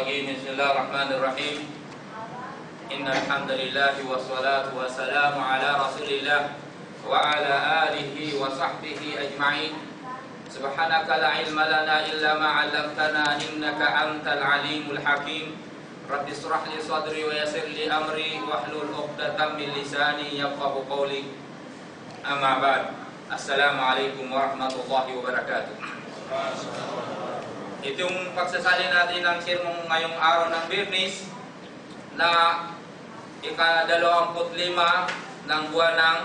Bismillahirrahmanirrahim. Innal hamdalillah wassalatu wassalamu ala Rasulillah wa ala alihi wa sahbihi ajma'in. Subhanaka la ilma lana illa ma 'allamtana innaka antal alimul hakim. Rabbi shrah li sadri wa yassir li amri wahlul 'uqdatam min lisani yafqahu qawli. Amma ba'd. Assalamualaikum warahmatullahi wabarakatuh. Itong pagsasalin natin ng sermong ngayong araw ng Biyernes na ika-25 ng buwan ng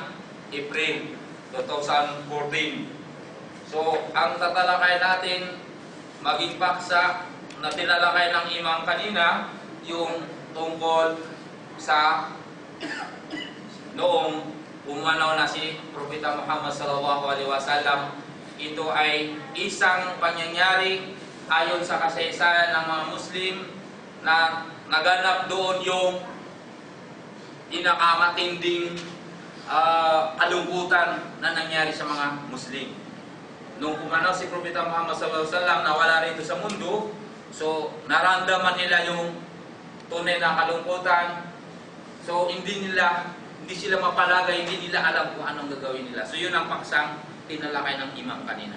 April 2014. So, ang tatalakay natin maging paksa na tinalakay ng imam kanina yung tungkol sa noong umanaw na si Propeta Muhammad sallallahu alaihi wasallam. Ito ay isang pangyayari ayon sa kasaysayan ng mga Muslim na naganap doon yung pinakamatinding kalungkutan na nangyari sa mga Muslim. Nung pumanaw si Propeta Muhammad sallallahu alaihi wasallam, nawala rito sa mundo, so naramdaman nila yung tunay na kalungkutan. So hindi sila mapalagay, hindi nila alam kung anong gagawin nila. So yun ang paksang tinalakay ng imam kanina.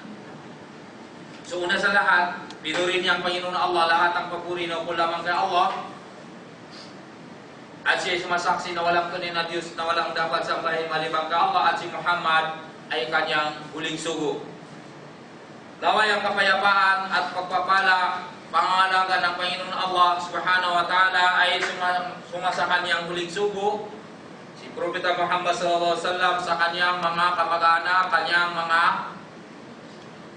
So una sa lahat, pinuri niya ang Panginoon na Allah, lahat ang papuri na po lamang kay Allah. At siya sumasaksi na walang tunay na Diyos na walang dapat sambahin maliban kay Allah, at si Muhammad ay kanyang huling sugo. Naway ang kapayapaan at pagpapala, pangangalaga ng Panginoon Allah subhanahu wa ta'ala ay sumasa kanyang huling sugo, si Propeta Muhammad sallallahu alaihi wasallam, sa kanyang mga kamag-anak, kanyang mga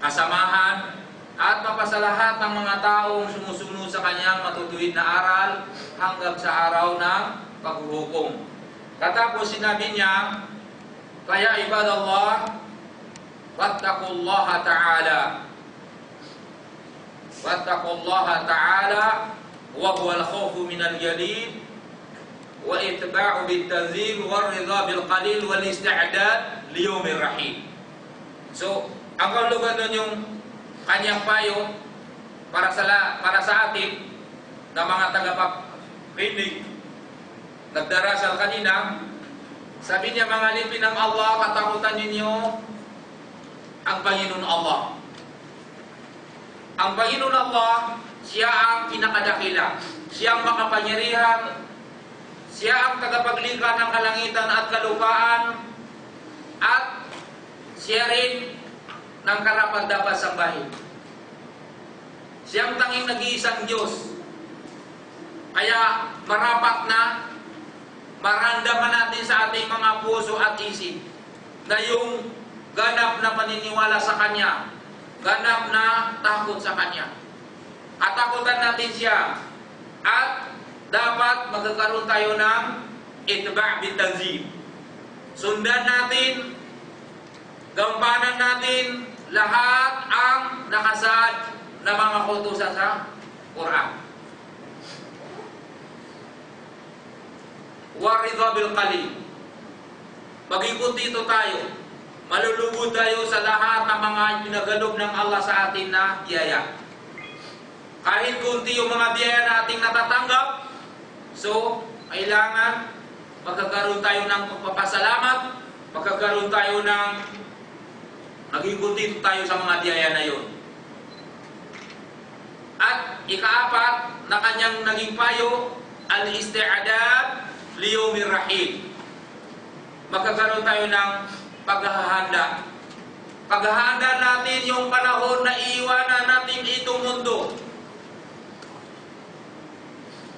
kasamahan, at mapasalahat ng mga taong sumusunod sa kanyang matutuwid na aral hanggang sa araw ng paghuhukom. Katapos sinabi niya, kaya ibadallah, wattaqullaha ta'ala. Wattaqullaha ta'ala wa huwal khawfu minal jalil wa itba'u bit-tanzil wa ridha bil qalil wal isti'dad li yawmir rahim. So, ang kahulugan nun yung kanyang payo para sa atin na mga tagapakinig, nagdarasal kanina. Sabi niya, mga lipin ng Allah, katakutan ninyo ang Panginoon Allah. Ang Panginoon Allah, siya ang pinakadakila, siya ang makapangyarihan, siya ang tagapaglikha ng kalangitan at kalupaan, at siya rin ng karapat-dapat sambahin. Siyang tanging nag-iisang Diyos. Kaya marapat na maramdaman natin sa ating mga puso at isip na yung ganap na paniniwala sa Kanya, ganap na takot sa Kanya. Katakutan natin siya, at dapat magkakaroon tayo ng itba' bit-tanzil. Sundan natin, gampanan natin lahat ang nakasaad na mga kautusan sa Quran. Waridha bil qalil. Mag-ikot dito tayo. Malulugod tayo sa lahat ng mga pinagalob ng Allah sa atin na biyaya. Kahit kunti yung mga biyaya na ating natatanggap, so kailangan magkakaroon tayo ng pagpapasalamat, magkakaroon tayo ng maging dito tayo sa mga biyaya na yun. At ikaapat na kanyang naging payo, al-isti'dad li yawmir rahim. Magkakaroon tayo ng paghahanda. Paghahanda natin yung panahon na iiwanan natin itong mundo.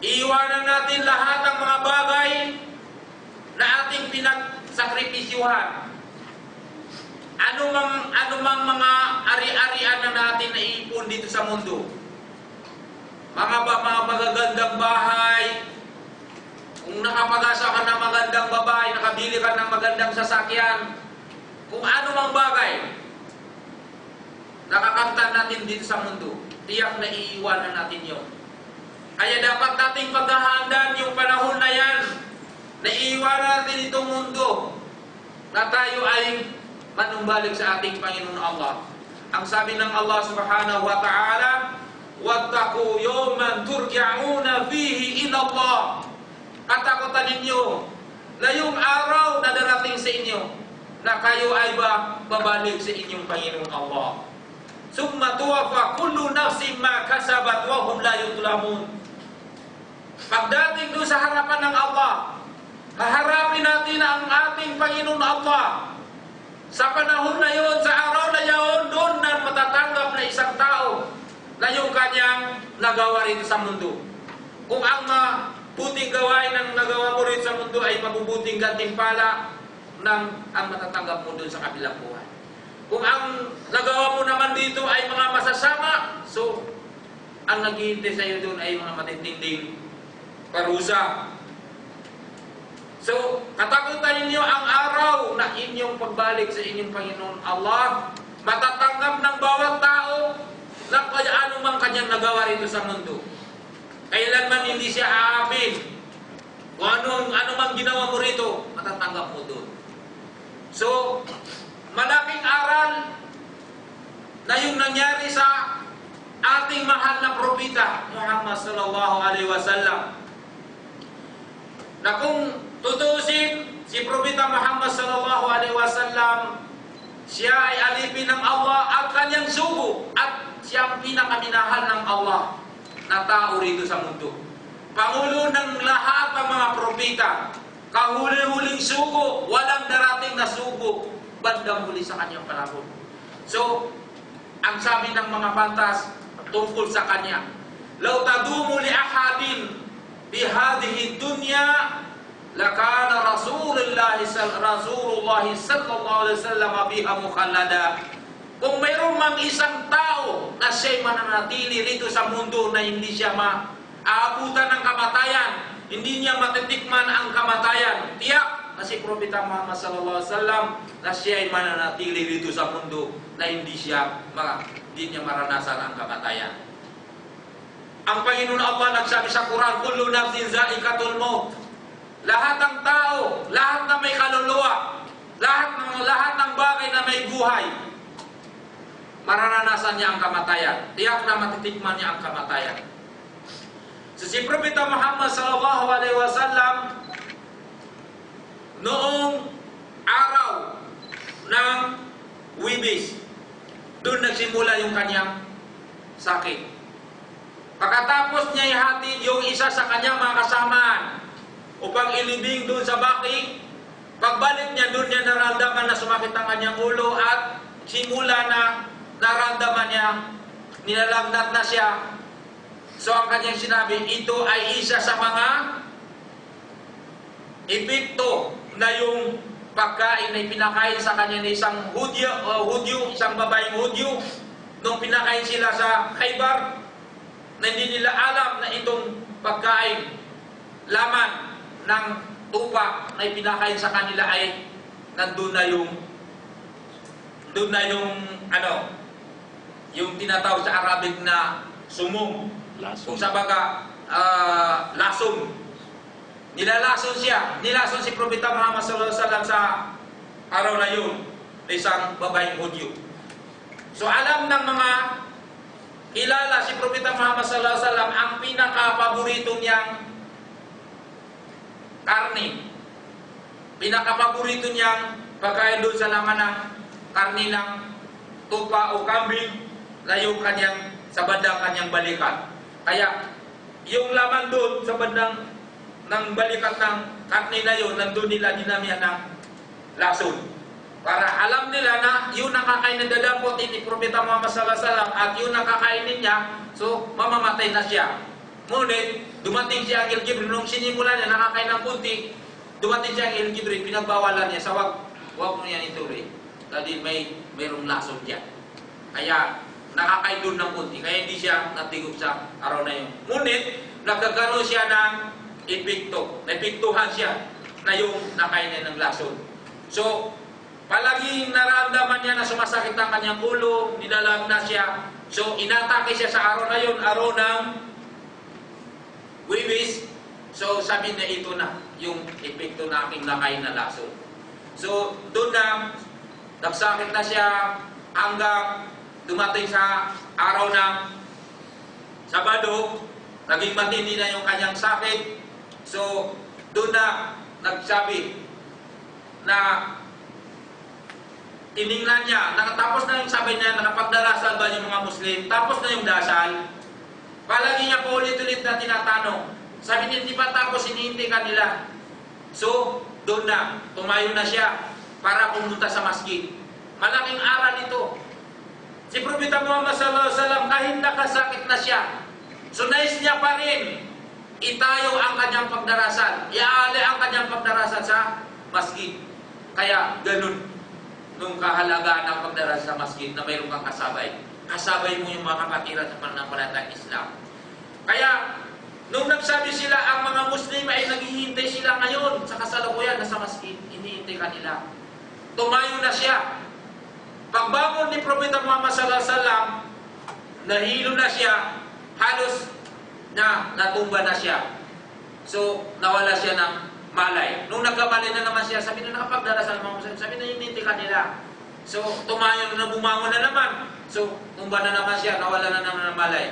Iiwanan natin lahat ng mga bagay na ating pinagsakripisyuhan. Ano mang mga ari-arian na natin na iipon dito sa mundo. Mga magagandang bahay, kung nakapag-asa ka ng magandang babae, nakabili ka ng magandang sasakyan, kung ano mang bagay, nakakamtan natin dito sa mundo, tiyak na iiwanan natin yun. Kaya dapat nating paghahandaan yung panahon na yan, na iiwanan natin itong mundo, na tayo ay manumbalik sa ating Panginoon Allah. Ang sabi ng Allah subhanahu wa ta'ala, wattaqu yawman turja'una fihi ila Allah. Katakutan ninyo na yung araw na darating sa inyo na kayo ay babalik sa inyong Panginoong Allah. Summa tuwaffa kullu nafsin ma kasabat wa hum la yuzlamun. Pagdating doon sa harapan ng Allah, haharapin natin ang ating Panginoon Allah. Sa panahon na yun, sa araw na yun, doon na matatanggap na isang tao na yung kanyang nagawa rito sa mundo. Kung ang mabuting gawain ng nagawa mo rito sa mundo ay mabubuting gantimpala ng ang matatanggap mo doon sa kabilang buhay. Kung ang nagawa mo naman dito ay mga masasama, so ang naghihintay sa iyo doon ay mga matitinding parusa. So, katakutan ninyo ang araw na inyong pagbalik sa inyong Panginoon Allah, matatanggap ng bawat tao na kaya anumang kanyang nagawa rito sa mundo. Kailanman hindi siya aamin. Kung anumang ginawa mo rito, matatanggap mo doon. So, malaking aral na yung nangyari sa ating mahal na propeta Muhammad sallallahu alaihi wasallam. Na kung tutusin si propeta Muhammad sallallahu alaihi wasallam, siya ay alipin ng Allah at kanyang sugo at siya ang pinakaminahal ng Allah na tao rito sa mundo. Pangulo ng lahat ng mga propeta, kahuli-huling sugo, walang darating na sugo bandang huli sa kanyang panahon. So, ang sabi ng mga pantas tungkol sa kanya, "Law tadumu li ahadin bi hadhihi dunya lakana Rasulullah sallallahu alaihi wasallam biha mukhallada." Kung mayroon mang isang tao na siya'y mananatili rito sa mundo na hindi siya maaabutan ng kamatayan, hindi niya matitikman ang kamatayan, tiyak na si Propeta Muhammad sallallahu alaihi wasallam na siya'y mananatili rito sa mundo na hindi niya maranasan ang kamatayan. Ang Panginoon Allah nagsabi sa Quran, "Kullu nafsin za'iqatul maut." Lahat ng tao, lahat na may kaluluwa, lahat ng bagay na may buhay, mararanasan niya ang kamatayan. Tiyak na matitikman niya ang kamatayan. So, si Propeta Muhammad sallallahu alaihi wasallam noong araw ng Wibis, doon nagsimula yung kanyang sakit. Pagkatapos niya ihatid yung isa sa kanyang mga kasamaan upang ilibing doon sa baki, pagbalik niya doon niya naramdaman na sumakit ang kanyang ulo at simula na naramdaman niya, nilalagnat na siya. So ang kanyang sinabi, ito ay isa sa mga epekto na yung pagkain na pinakain sa kanya ng isang Hudyo, isang babaeng Hudyo, nung pinakain sila sa Khaybar, na hindi nila alam na itong pagkain, laman ng tupa na pinakain sa kanila ay nandun na yung tinatawag sa Arabic na sumong. Kung sa baga, lason. Nilalason siya. Nilason si Propeta Muhammad sallallahu alaihi wasallam sa araw na yun, isang babaeng Hudyo. So alam ng mga kilala si Propeta Muhammad sallallahu alaihi wasallam ang pinaka-paborito niyang karne. Pinaka-paborito niyang pagkain doon sa laman ng karne ng tupa o kambing na yung kanyang sa bandang kanyang balikat. Kaya yung laman doon sa bandang ng balikat ng karne na yun, nandun nila dinamihan ng lason. Para alam nila na yun nakakain ng dadapot ni Propeta Muhammad sallallahu alaihi wasallam at yun nakakainin niya, so mamamatay na siya. Ngunit dumating si Angel Gabriel, nung sinimula niya nakakain ng kunti, dumating si Angel Gabriel, pinagbawalan niya sa wag mo yan ituloy. Dahil mayroong lason diyan. Kaya nakakain doon ng kunti, kaya hindi siya natigop sa araw na yun. Ngunit nagkakaroon siya ng epekto, naepektuhan siya na yung nakain niya ng lason. So, palaging nararamdaman niya na sumasakit ang kanyang ulo, nilalagna siya. So, inatake siya sa araw na yun, araw ng Wibis. So, sabi niya ito na, yung epekto na aking nakain na lason. So, doon na, nagsakit na siya hanggang dumating sa araw ng Sabado, naging matindi na yung kanyang sakit. So, doon na nagsabi na tiningnan niya, nakatapos na yung sabi niya, nakapagdarasal ba yung mga Muslim, tapos na yung dasal. Palagi niya po ulit-ulit na tinatanong. Sabi niya, di ba tapos hinihintay ka nila? So, doon na, tumayo na siya para pumunta sa masjid. Malaking aral ito. Si Propeta Muhammad sallallahu alaihi wasallam, kahit nakasakit na siya, so nais niya pa rin itayo ang kanyang pagdarasal. Iaali ang kanyang pagdarasal sa masjid. Kaya ganun nung kahalagaan ng pagdarasal sa masjid na mayroon kang kasabay. Kasabay mo yung mga kapatira sa pananampalatayang Islam. Kaya nung nagsabi sila, ang mga Muslim ay naghihintay sila ngayon sa kasalukuyan na sa masjid. Hinihintay kanila. Tumayo na siya. Pagbangon ni Propeta Muhammad sallallahu alaihi wasallam, nahilo na siya, halos na natumba na siya. So, nawala siya ng malay. Nung nagkamali na naman siya, sabi na nakapagdarasal mga Muslim, sabi na hinihintay kanila. So, tumayo na, bumangon na naman. So, tumba na naman siya, nawala na naman ng malay.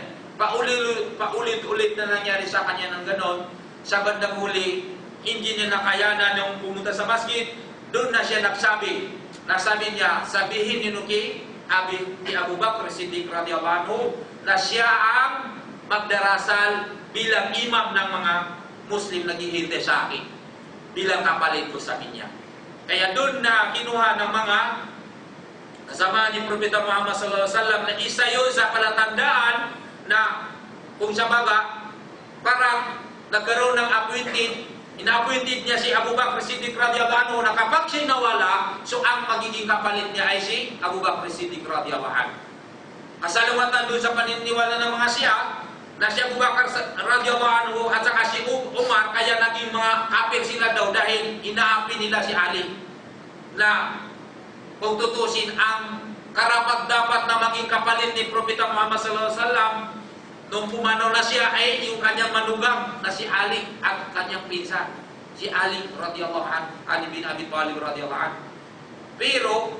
Paulit-ulit na nangyari sa kanya ng ganon. Sa bandang huli, hindi niya nakayanan yung pumunta sa masjid. Doon na siya nagsabi. Nasabi niya, sabihin niyo kay Abu Bakr Siddiq radhiyallahu anhu na siya ang magdarasal bilang imam ng mga Muslim naghihintay sa akin. Bilang kapalit ko, sabi niya. Kaya doon na kinuha ng mga kasama ni Propeta Muhammad sallallahu alaihi wasallam na isa yun sa palatandaan na kung sa baga, parang nagkaroon ng ina-appointed niya si Abu Bakr Siddiq radhiyallahu anhu na kapag siya nawala, so ang magiging kapalit niya ay si Abu Bakr Siddiq radhiyallahu anhu. Kasalungatan doon sa paniniwala ng mga Shia na si Abu Bakr radhiyallahu anhu at saka si Umar, kaya naging mga kafir sila daw dahil inaapi nila si Ali. Na kung tutusin, ang karapat-dapat na maging kapalit ni Propeta Muhammad sallallahu alaihi wasallam nung pumanaw na siya ay yung kanyang manugang na si Ali at kanyang pinsan, si Ali radhiyallahu anhu, Ali bin Abi Thalib radhiyallahu anhu. Pero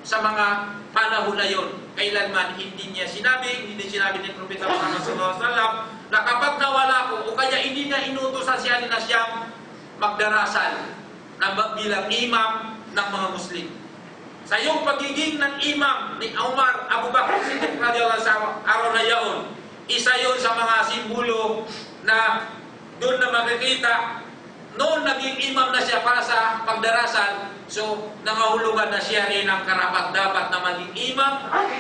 sa mga panahon na yon, kailanman hindi sinabi ni Propeta Muhammad sallallahu alaihi wasallam na kapag nawala ko o kaya hindi na inutusan siya na siyang magdarasal na bilang imam ng mga Muslim. Sa iyong pagiging ng imam ni Umar Abu Bakr Siddiq radhiyallahu anhu araw na yaon, isa yon sa mga simbolo na doon na makikita noon naging imam na siya para sa pagdarasal. So, nangahulugan na siya rin ang karapat-dapat na maging imam,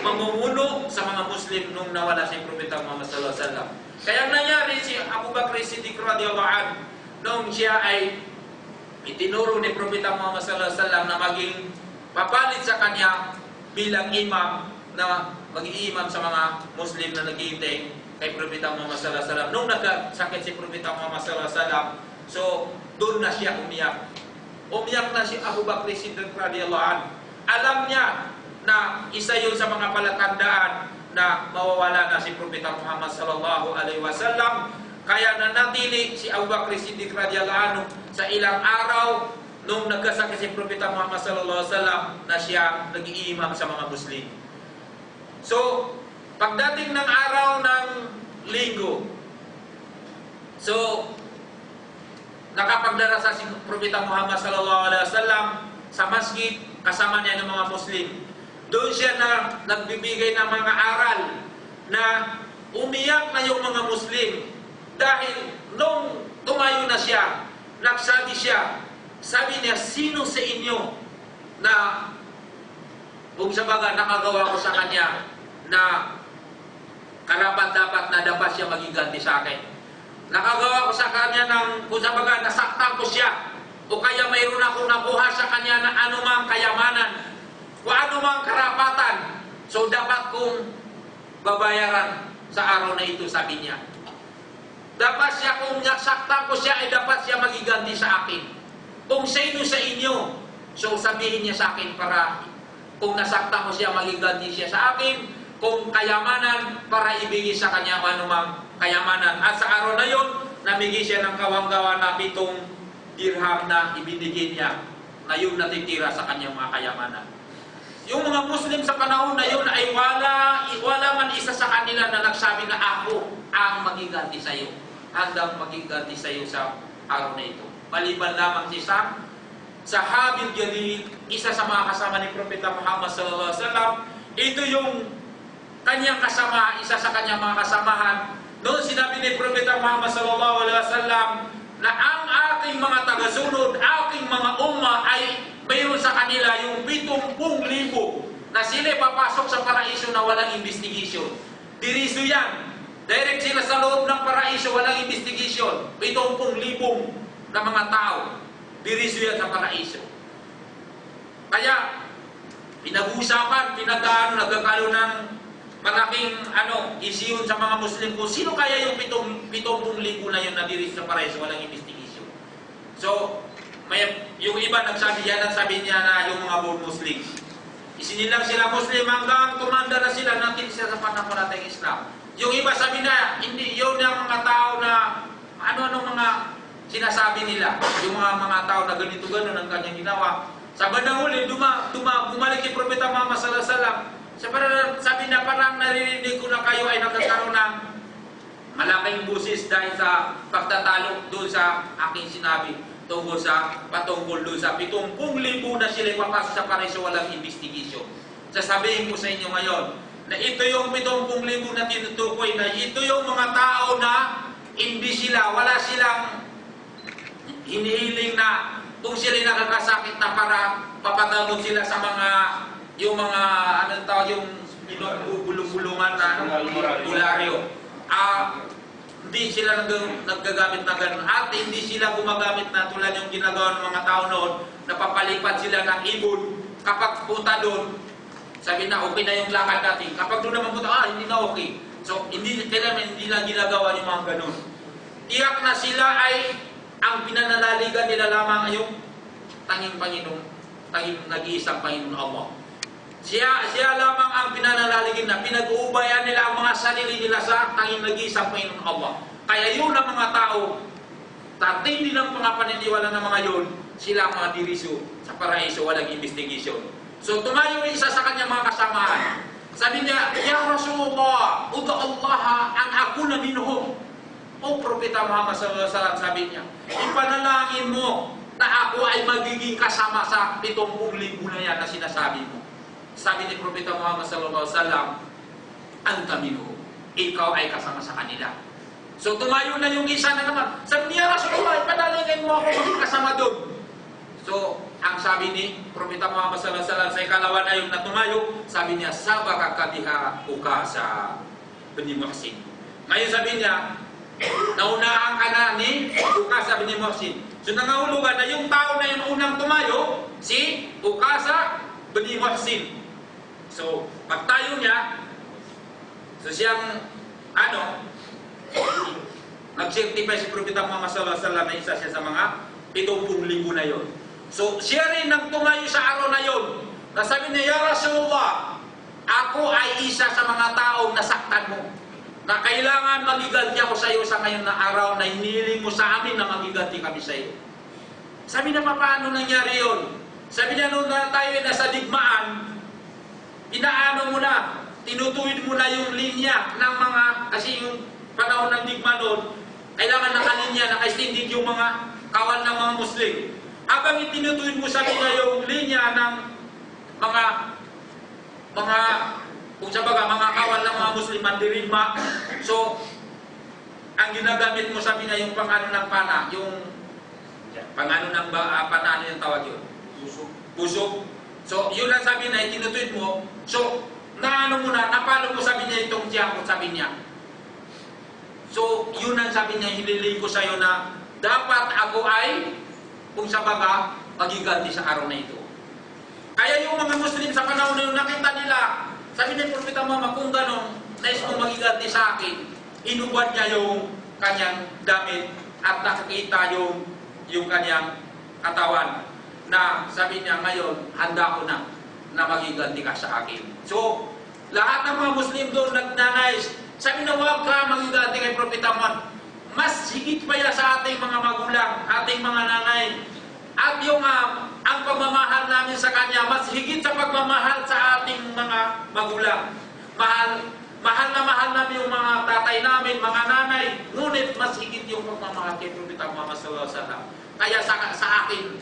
mamumuno sa mga Muslim nung nawala si Propeta Muhammad sallallahu alaihi wasallam. Kaya nangyari si Abu Bakr Siddiq radhiyallahu anhu nung siya ay itinuro ni Propeta Muhammad sallallahu alaihi wasallam na maging papalit sa kanya bilang imam, na maging imam sa mga Muslim na naghihintay kay Propeta Muhammad sallallahu alaihi wasallam. Nung nagkasakit si Propeta Muhammad sallallahu alaihi wasallam, so doon na siya umiyak. Umiyak na si Abu Bakr Siddiq radhiyallahu anhu. Alam niya na isa yun sa mga palatandaan na mawawala na si Propeta Muhammad sallallahu alaihi wasallam. Kaya nanatili si Abu Bakr Siddiq radhiyallahu anhu sa ilang araw nung nagkasakit si Propeta Muhammad sallallahu alaihi wasallam na siya nag-iimam sa mga Muslim. So, pagdating ng araw ng linggo, so nakapagdarasal si Propeta Muhammad sallallahu alaihi wasallam sa masjid kasama niya ng mga Muslim. Doon siya na nagbibigay ng mga aral na umiyak na yung mga Muslim dahil nung tumayo na siya, nagsabi siya, sabi niya, sino sa inyo na kung sa baga nakagawa ko sa kanya na karapat-dapat na dapat siya magiganti sa akin. Nakagawa ko sa kanya ng, kung sa baga, nasaktan ko siya. O kaya mayroon akong nakuha sa kanya na anumang kayamanan o anumang karapatan. So dapat kong babayaran sa araw na ito, sabi niya. Dapat siya, kung nasaktan ko siya, ay dapat siya magiganti sa akin. Kung sino sa inyo, so sabihin niya sa akin para kung nasaktan ko siya, magiganti siya sa akin. Kung kayamanan, para ibigay sa kanya anumang kayamanan. At sa araw na yun, namigay siya ng kawanggawa na 7 dirham na ibinigay niya na yung natitira sa kanyang mga kayamanan. Yung mga Muslim sa panahon na yun ay wala man isa sa kanila na nagsabi na ako ang magiganti sa iyo. Handang magiganti sa iyo sa araw na ito. Maliban lamang si Sam, Sahabil Jalil, isa sa mga kasama ni Propeta Muhammad sallallahu alaihi wasallam. Ito yung kanyang kasama, isa sa kanyang mga kasamahan. Noon sinabi ni Propeta Muhammad sallallahu alaihi wasallam na ang aking mga tagasunod, aking mga umma ay mayroon sa kanila yung 70,000 na sila papasok sa paraiso na walang investigation. Diriso yan. Direct sila sa loob ng paraiso, walang investigation. 70,000 na mga tao. Diriso yan sa paraiso. Kaya, pinag-uusapan, nagkakaroon ng malaking isyon sa mga Muslim kung sino kaya yung 70,000 na yun na diriso sa paraiso, walang investigation. So, yung iba nagsabi niya na yung mga Muslim. Isinilang sila Muslim hanggang tumanda na sila, natin sila sa panahon natin Islam. Yung iba sabi na, hindi, yun yung mga tao na, ano-ano mga sinasabi nila. Yung mga tao na ganito-gano ang kanyang ginawa. Sa bandang huli, bumalik kay Propeta Muhammad sallallahu alaihi wasallam. Sabi na parang naririnig ko na kayo ay nagkakaroon ng malaking busis dahil sa pagtatalo doon sa aking sinabi. Patungkol doon sa 70,000 na sila papasok sa paraiso walang investigation. Sasabihin ko sa inyo ngayon na ito yung 70,000 na tinutukoy na ito yung mga tao na hindi wala silang hinihiling na kung sila nakakasakit na para papagamot sila sa yung bulong-bulungan na bularyo. Hindi sila naggagamit na ganun at hindi sila gumagamit na tulad yung ginagawa ng mga tao noon na papalipad sila ng ibon kapag punta doon sabi na okay na yung lakad natin kapag doon naman punta hindi na okay so hindi na ginagawa yung mga ganun tiyak na sila ay ang pinananaligan nila lamang yung tanging Panginoon tanging nag-iisang Panginoon Allah siya lamang ang pinanalaligin na pinag-uubayan nila ang mga sarili nila sa tanging nag-iisang Panginoon Allah. Kaya yun ang mga tao, tatindi ng mga paniniwala ng mga yun, sila ang mga diriso sa paraiso, walang investigation. So tumayo isa sa kanyang mga kasamahan. Sabi niya, Ya Rasulullah, uda Allah an akuna minhum. O Propeta Muhammad sallallahu alaihi wasallam, sabi niya, ipanalangin mo na ako ay magiging kasama sa 70,000 na yan na sinasabi mo. Sabi ni Propeta Muhammad sallallahu alaihi wasallam, anta minhum, ikaw ay kasama sa kanila. So tumayo na yung isa na naman. Sabi niya, Rasulullah, ipanalangin mo ako maging kasama doon. So, ang sabi ni Propeta Muhammad sallallahu alaihi wasallam sa ikalawa na yung natumayo, sabi niya, sabaka katiha Ukasa bin Muhsin. Ngayon sabi niya, naunahan ka na ni Ukasa bin Muhsin. So nangahulugan na yung tao na yung unang tumayo, si Ukasa bin Muhsin. So, pagtayo niya, so siyang, nag-certify si Propeta Muhammad sallallahu alaihi wasallam na isa siya sa mga 70,000 na yon. So, siya rin nang tumayo sa araw na yon. Nasabi niya, Ya Rasulullah, ako ay isa sa mga taong nasaktan mo. Na kailangan magiganti ako sa iyo sa ngayon na araw na hiniling mo sa amin na magiganti kami sa iyo. Sabi na, paano nangyari yon? Sabi niya, noon na tayo ay nasa digmaan, inaano mo na, tinutuwid mo na yung linya ng mga, kasi yung panahon ng digma noon, kailangan nakalinya, nakaistindig yung mga kawal ng mga Muslim. Habang itinutuwid mo sa nila yung linya ng mga kung sabaga, mga kawal ng mga Muslim, mandirigma. So, ang ginagamit mo sabi na yung pangano ng pana, yung pangano ng pana, ano yung tawag yun? Pusok. So, yun ang sabi na, itinutuwid mo. So, napalo mo sabi niya itong tiyak mo, sabi niya. So, yun ang sabi niya, hililing ko sa'yo na dapat ako ay, kung sabaga, magiganti sa araw na ito. Kaya yung mga Muslim sa panahon na yun, nakita nila, sabi ni Propeta Muhammad, kung gano'n, nais mo magiganti sa akin, inubad niya yung kanyang damit at nakakita yung kanyang katawan. Na sabi niya ngayon, handa ko na magiganti ka sa akin. So, lahat ng mga Muslim doon nagnanais. Sabi na, huwag ka magiganti kay Propeta Muhammad. Mas higit pa yan sa ating mga magulang, ating mga nanay. At yung ang pagmamahal namin sa Kanya, mas higit sa pagmamahal sa ating mga magulang. Mahal na mahal namin yung mga tatay namin, mga nanay, ngunit mas higit yung pagmamahal kay Propeta Muhammad sallallahu alaihi wasallam. Kaya sa akin,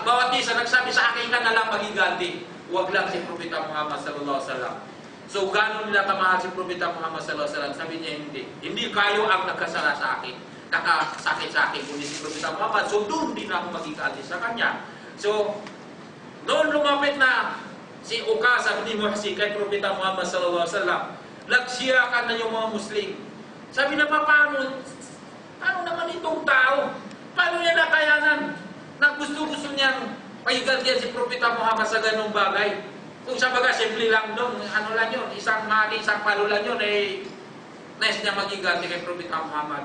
bawat isa nagsabi sa akin ka na lang magiganti, huwag lang si Propeta Muhammad sallallahu alaihi wasallam. So, gano'n nila kamahal si Propeta Muhammad sallallahu alaihi wasallam? Sabi niya, hindi kayo ang nagkasala sa akin, nakasakit sa akin, kundi si Propeta Muhammad. So, doon din ako magiganti sa kanya. So, noon lumapit na si Ukasa bin Muhsin kay Propeta Muhammad sallallahu alaihi wasallam, nagsiyakan na yung mga Muslim. Sabi na, paano naman itong tao? Paano niya nakayanan na gusto-gusto niyang paigantihan si Propeta Muhammad sa ganung bagay? Kung sa baga, simple lang doon, ano lang yun, isang mali, isang palo lang yun, nice niya magiganti kay Propeta Muhammad.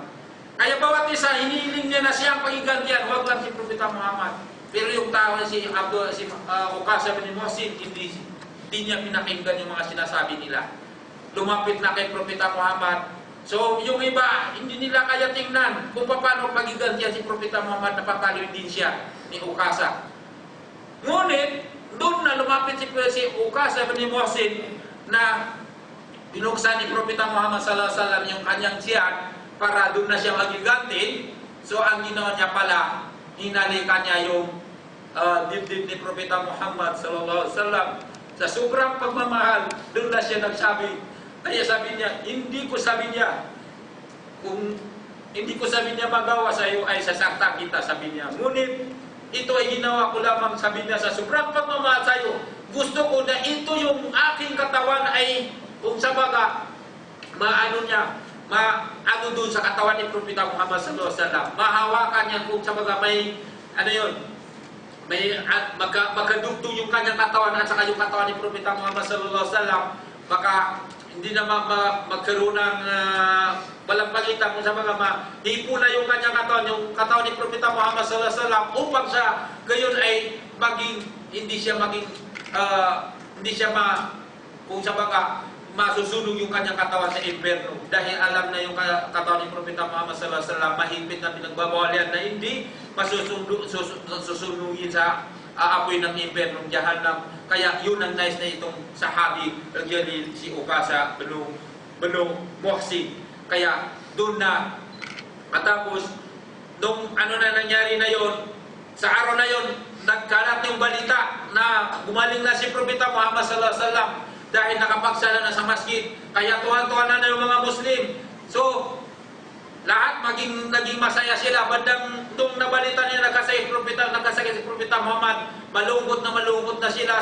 Kaya bawat isa, hinihiling niya na siyang paigantihan, huwag lang si Propeta Muhammad. Pero yung tao na si Ukasa bin Muhsin, hindi niya pinakinggan yung mga sinasabi nila. Lumapit na kay Propeta Muhammad. So, yung iba, hindi nila kaya tingnan kung paano pagigantihan si Propeta Muhammad, napapaloy din siya ni Ukasa. Ngunit, doon na lumapit si Ukasa bin Muhsin na binuksan ni Propeta Muhammad sallallahu alaihi wasallam yung kanyang tiyan para doon na siya magiganti. So, ang ginawa niya pala, hinalikan niya yung dibdib ni Propeta Muhammad sallallahu alaihi wasallam. Sa sobrang pagmamahal, doon na siya nagsabi. Kaya sabi niya, kung hindi ko sabi niya magawa sa iyo ay sasaktan kita, sabi niya. Ngunit ito ay ginawa ko lamang, sabi niya, sa sobrang pagmamahal sa iyo. Gusto ko na ito yung aking katawan ay, kung sa baga, maano doon sa katawan ni Propeta Muhammad sallallahu alaihi wasallam. Mahawakan niya kung sa baga may, magkadugtong yung kanyang katawan at saka yung katawan ni Propeta Muhammad sallallahu alaihi wasallam. Baka hindi na magkaroon ng walang pagitan kung sa mga hipo na yung kanyang katawan, yung katawan ni Propeta Muhammad sallallahu alaihi wasallam, upang sa gayon ay hindi siya kung sa baga masusunog yung kanyang katawan sa impyerno, dahil alam na yung katawan ni Propeta Muhammad sallallahu alaihi wasallam mahigpit na pinagbabawal yan na hindi masusunugin sa aapoy ng impyernong Jahannam. Kaya yun ang nice na itong sahabi Jalil, si Ukasa bin Muhsin. Kaya doon na matapos nung nangyari na yon, sa araw na yon nagkalat yung balita na gumaling na si Propeta Muhammad sallallahu alaihi wasallam dahil nakapagsala na sa masjid. Kaya tuwan-tuwan na yung mga Muslim. So lahat naging masaya sila. Bandang nung nabalita nila nagkasakit si Propeta Muhammad, malungkot na sila.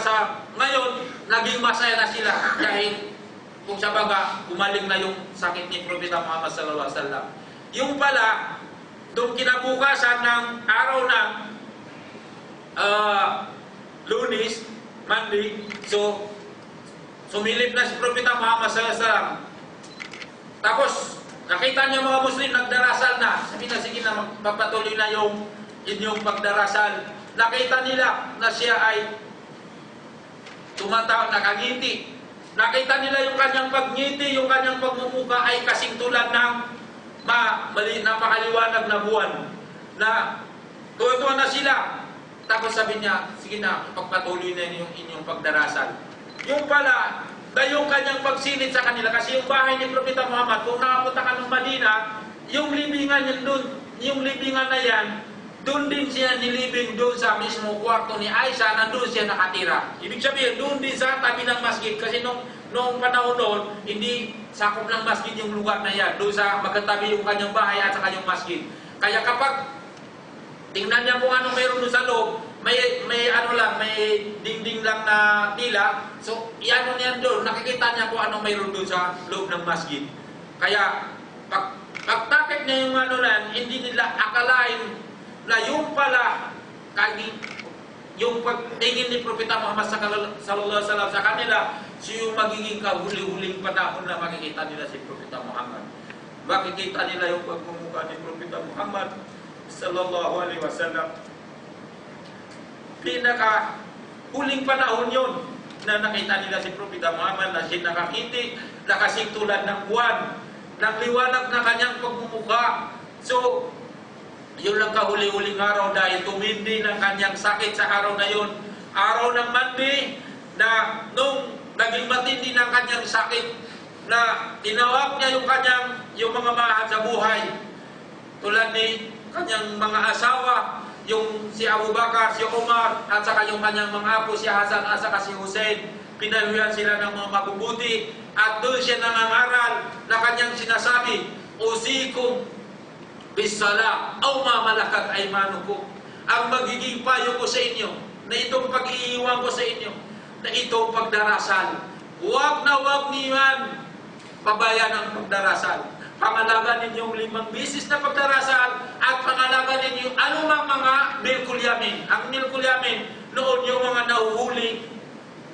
Ngayon, naging masaya na sila dahil kung sa baga, gumaling na yung sakit ni Propeta Muhammad sallallahu alaihi wasallam. Yung pala, nung kinabukasan ng araw ng Lunes, Monday, so sumilip na si Propeta Muhammad sallallahu alaihi wasallam. Tapos nakita niya mga Muslim, nagdarasal na. Sabi na, sige na, magpatuloy na yung inyong pagdarasal. Nakita nila na siya ay tumatawa, nakangiti. Nakita nila yung kanyang pagngiti, yung kanyang pagmumuka ay kasing tulad ng napakaliwanag na buwan. Na tuwa-tuwa na sila. Tapos sabi niya, sige na, ipagpatuloy na yung inyong pagdarasal. Yung pala, yung kanyang pagsilid sa kanila, kasi yung bahay ni Propeta Muhammad, kung nakapunta ka ng Madina, yung libingan niya doon, yung libingan na yan, doon din siya nilibing doon sa mismo kwarto ni Aisha, nandun siya nakatira. Ibig sabihin, doon din sa tabi ng masjid, kasi nung panahon noon, hindi sakop ng masjid yung lugar na yan, doon sa magkatabi yung kanyang bahay at saka yung masjid. Kaya kapag tingnan niya kung anong mayroon doon sa loob, may dingding lang na tila. So, iano niyan doon, nakikita niya kung anong mayroon doon sa loob ng masjid. Kaya, pagtakip niya yung hindi nila akalain na yung pala, yung pagtingin ni Propeta Muhammad sallallahu alaihi wasallam sa kanila, siya yung magiging kahuli-huling panahon na makikita nila si Propeta Muhammad. Makikita nila yung pagmumukha ni Propeta Muhammad sallallahu alaihi wasallam. Pinaka-huling panahon yun na nakita nila si Propeta Muhammad na siya nakakiti, nakasing tulad ng buwan, nagliwanag na kanyang pagmumukha. So, Yun lang kahuli-huling araw dahil tumindi ng kanyang sakit sa araw na yun. Araw ng Monday na nung naging matindi ng kanyang sakit na tinawag niya yung mga mahal sa buhay. Tulad ni kanyang mga asawa, yung si Abu Bakar, si Umar, at saka yung kanyang mga apo, si Hasan at saka si Hussein. Pinahuyan sila ng mga mabubuti at doon siya nangangaral na kanyang sinasabi, usikum bisala aw ma malakat aymanukum. Ang magiging payo ko sa inyo na itong pag-iiwan ko sa inyo na itong pagdarasal. Huwag na huwag niyan pabayan ang pagdarasal. Pangalagan ninyong 5 bisis na pagdarasal at pangalagan ninyo anumang mga milkul yamin. Ang milkul yamin, noon yung mga nahuhuli,